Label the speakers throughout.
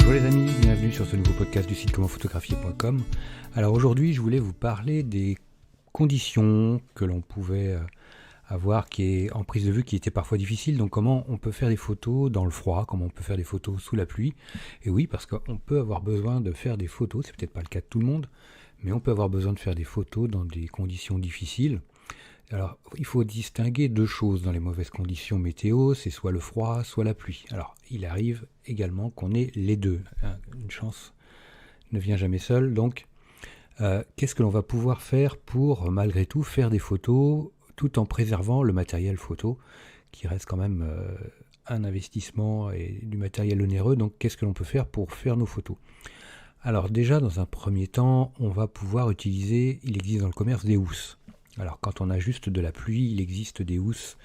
Speaker 1: Bonjour les amis, bienvenue sur ce nouveau podcast du site commentphotographier.com. Alors aujourd'hui, je voulais vous parler des conditions que l'on pouvait avoir en prise de vue qui étaient parfois difficiles. Donc comment on peut faire des photos dans le froid, comment on peut faire des photos sous la pluie. Et oui, parce qu'on peut avoir besoin de faire des photos, c'est peut-être pas le cas de tout le monde, mais on peut avoir besoin de faire des photos dans des conditions difficiles. Alors, il faut distinguer deux choses dans les mauvaises conditions météo, c'est soit le froid, soit la pluie. Alors, il arrive également qu'on ait les deux. Une chance ne vient jamais seule. Donc, qu'est-ce que l'on va pouvoir faire pour, malgré tout, faire des photos tout en préservant le matériel photo, qui reste quand même un investissement et du matériel onéreux. Donc, qu'est-ce que l'on peut faire pour faire nos photos ? Alors déjà, dans un premier temps, on va pouvoir utiliser, il existe dans le commerce des housses. Alors quand on a juste de la pluie, il existe des housses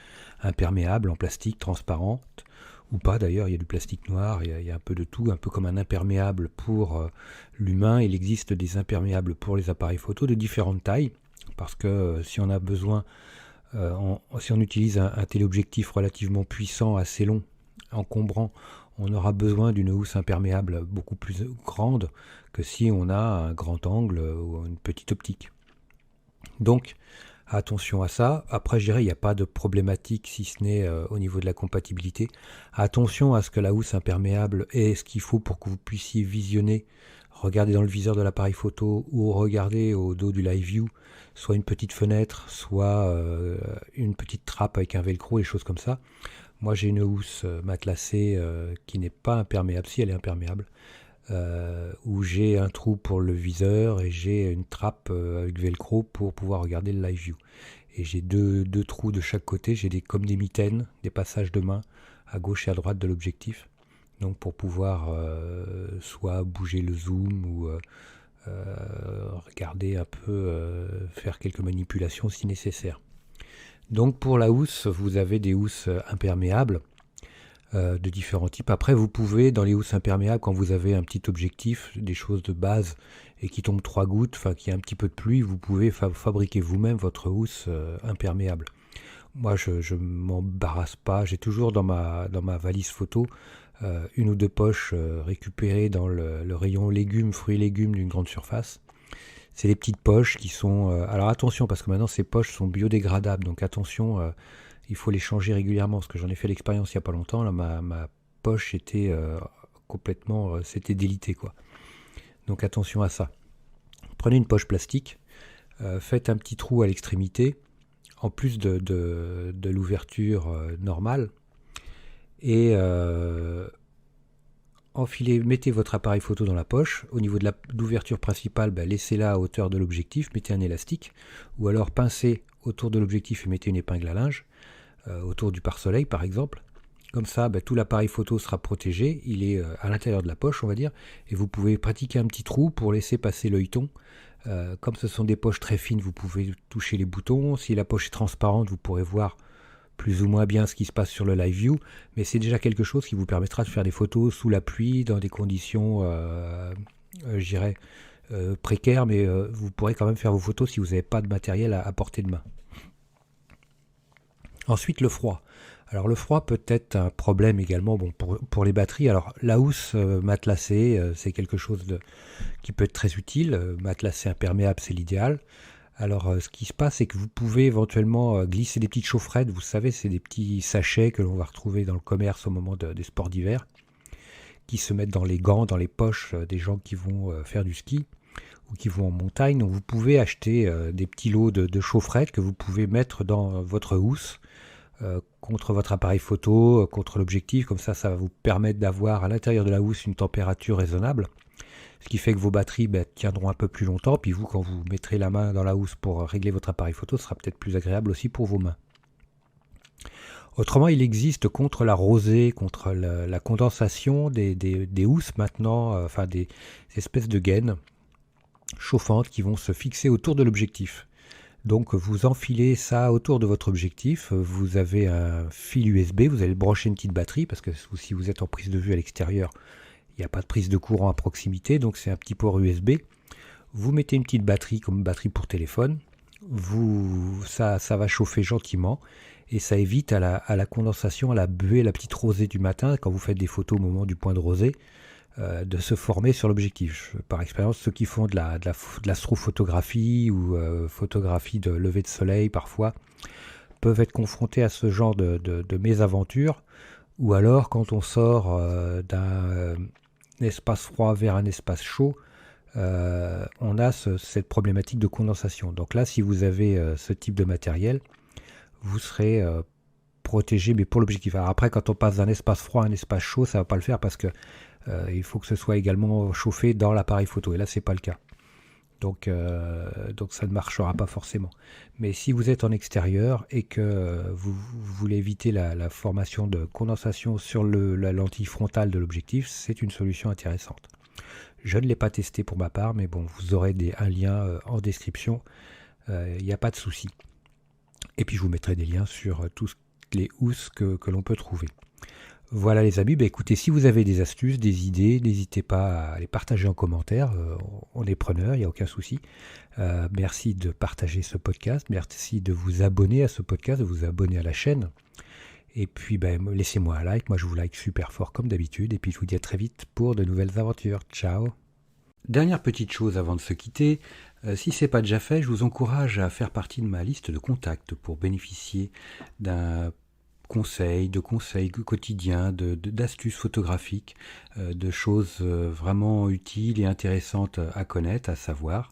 Speaker 1: imperméables en plastique, transparentes, ou pas d'ailleurs, il y a du plastique noir, il y a un peu de tout, un peu comme un imperméable pour l'humain. Il existe des imperméables pour les appareils photo de différentes tailles, parce que si on a besoin, si on utilise un téléobjectif relativement puissant, assez long, encombrant, on aura besoin d'une housse imperméable beaucoup plus grande que si on a un grand angle ou une petite optique. Donc, attention à ça. Après, je dirais, il n'y a pas de problématique si ce n'est au niveau de la compatibilité. Attention à ce que la housse imperméable ait ce qu'il faut pour que vous puissiez visionner, regarder dans le viseur de l'appareil photo ou regarder au dos du live view, soit une petite fenêtre, soit une petite trappe avec un velcro, des choses comme ça. Moi, j'ai une housse matelassée qui n'est pas imperméable, si elle est imperméable, où j'ai un trou pour le viseur et j'ai une trappe avec velcro pour pouvoir regarder le live view. Et j'ai deux trous de chaque côté, j'ai comme des mitaines, des passages de main à gauche et à droite de l'objectif. Donc pour pouvoir soit bouger le zoom ou regarder un peu, faire quelques manipulations si nécessaire. Donc pour la housse, vous avez des housses imperméables de différents types. Après, vous pouvez, dans les housses imperméables, quand vous avez un petit objectif, des choses de base, et qui tombe 3 gouttes, enfin qu'il y a un petit peu de pluie, vous pouvez fabriquer vous-même votre housse imperméable. Moi, je m'embarrasse pas. J'ai toujours dans ma valise photo une ou deux poches récupérées dans le rayon légumes, fruits et légumes d'une grande surface. C'est des petites poches qui sont... alors attention, parce que maintenant ces poches sont biodégradables, donc attention... il faut les changer régulièrement, parce que j'en ai fait l'expérience il n'y a pas longtemps. Là, ma poche était complètement... c'était délité, quoi. Donc attention à ça. Prenez une poche plastique, faites un petit trou à l'extrémité, en plus de l'ouverture normale, et enfilez, mettez votre appareil photo dans la poche. Au niveau de l'ouverture principale, laissez-la à hauteur de l'objectif, mettez un élastique, ou alors pincez autour de l'objectif et mettez une épingle à linge, autour du pare-soleil par exemple. Comme ça, tout l'appareil photo sera protégé, il est à l'intérieur de la poche, on va dire, et vous pouvez pratiquer un petit trou pour laisser passer l'œilleton. Comme ce sont des poches très fines, vous pouvez toucher les boutons. Si la poche est transparente, vous pourrez voir plus ou moins bien ce qui se passe sur le live view, mais c'est déjà quelque chose qui vous permettra de faire des photos sous la pluie, dans des conditions, je dirais, précaires, mais vous pourrez quand même faire vos photos si vous n'avez pas de matériel à portée de main. Ensuite, le froid. Alors le froid peut être un problème également pour les batteries. Alors la housse matelassée, c'est quelque chose qui peut être très utile. Matelassée imperméable, c'est l'idéal. Alors ce qui se passe, c'est que vous pouvez éventuellement glisser des petites chaufferettes. Vous savez, c'est des petits sachets que l'on va retrouver dans le commerce au moment des sports d'hiver, qui se mettent dans les gants, dans les poches des gens qui vont faire du ski ou qui vont en montagne. Donc vous pouvez acheter des petits lots de chaufferettes que vous pouvez mettre dans votre housse contre votre appareil photo, contre l'objectif. Comme ça va vous permettre d'avoir à l'intérieur de la housse une température raisonnable, ce qui fait que vos batteries tiendront un peu plus longtemps. Puis vous, quand vous mettrez la main dans la housse pour régler votre appareil photo, ce sera peut-être plus agréable aussi pour vos mains. Autrement, il existe contre la rosée, contre la condensation des housses maintenant, enfin des espèces de gaines chauffantes qui vont se fixer autour de l'objectif. Donc vous enfilez ça autour de votre objectif, vous avez un fil USB, vous allez brancher une petite batterie, parce que si vous êtes en prise de vue à l'extérieur, il n'y a pas de prise de courant à proximité, donc c'est un petit port USB. Vous mettez une petite batterie comme batterie pour téléphone, ça va chauffer gentiment, et ça évite à la condensation, à la buée, la petite rosée du matin, quand vous faites des photos au moment du point de rosée, de se former sur l'objectif. Par expérience, ceux qui font de l'astrophotographie ou photographie de lever de soleil parfois peuvent être confrontés à ce genre de mésaventures, ou alors quand on sort d'un espace froid vers un espace chaud, on a cette problématique de condensation. Donc là, si vous avez ce type de matériel, vous serez protégé, mais pour l'objectif. Alors après, quand on passe d'un espace froid à un espace chaud, ça ne va pas le faire parce que il faut que ce soit également chauffé dans l'appareil photo. Et là, c'est pas le cas. Donc ça ne marchera pas forcément. Mais si vous êtes en extérieur et que vous voulez éviter la formation de condensation sur la lentille frontale de l'objectif, c'est une solution intéressante. Je ne l'ai pas testé pour ma part, mais bon, vous aurez un lien en description. Il n'y a pas de souci. Et puis je vous mettrai des liens sur toutes les housses que l'on peut trouver. Voilà les amis, écoutez, si vous avez des astuces, des idées, n'hésitez pas à les partager en commentaire, on est preneurs, il n'y a aucun souci. Merci de partager ce podcast, merci de vous abonner à ce podcast, de vous abonner à la chaîne. Et puis laissez-moi un like, moi je vous like super fort comme d'habitude, et puis je vous dis à très vite pour de nouvelles aventures. Ciao. Dernière petite chose avant de se quitter, si ce n'est pas déjà fait, je vous encourage à faire partie de ma liste de contacts pour bénéficier de conseils quotidiens, d'astuces photographiques, de choses vraiment utiles et intéressantes à connaître, à savoir,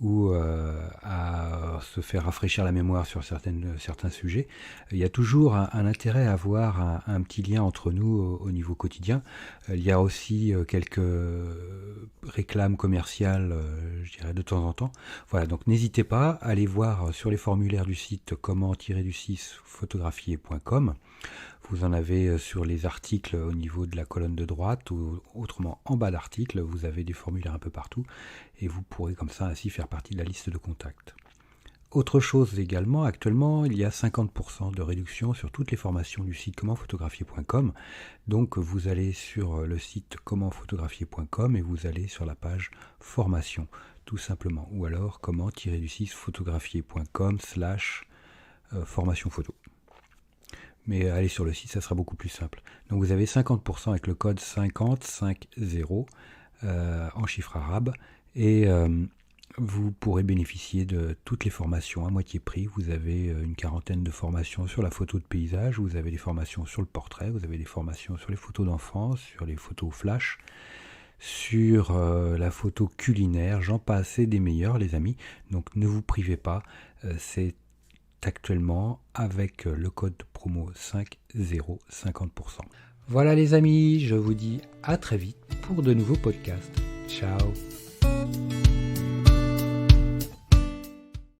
Speaker 1: ou à se faire rafraîchir la mémoire sur certains sujets. Il y a toujours un intérêt à avoir un petit lien entre nous au niveau quotidien. Il y a aussi quelques réclames commerciales, je dirais, de temps en temps. Voilà, donc n'hésitez pas à aller voir sur les formulaires du site comment-photographier.com. Vous en avez sur les articles au niveau de la colonne de droite ou autrement en bas d'article, vous avez des formulaires un peu partout et vous pourrez comme ça ainsi faire partie de la liste de contacts. Autre chose également, actuellement il y a 50% de réduction sur toutes les formations du site comment-photographier.com. Donc vous allez sur le site comment-photographier.com et vous allez sur la page formation tout simplement, ou alors comment-photographier.com/formation photo. Mais allez sur le site, ça sera beaucoup plus simple. Donc vous avez 50% avec le code 5050 en chiffre arabe et vous pourrez bénéficier de toutes les formations à moitié prix. Vous avez une quarantaine de formations sur la photo de paysage, vous avez des formations sur le portrait, vous avez des formations sur les photos d'enfance, sur les photos flash, sur la photo culinaire, j'en passe et des meilleurs les amis. Donc ne vous privez pas, c'est actuellement avec le code promo 50 50%. Voilà les amis, je vous dis à très vite pour de nouveaux podcasts. Ciao.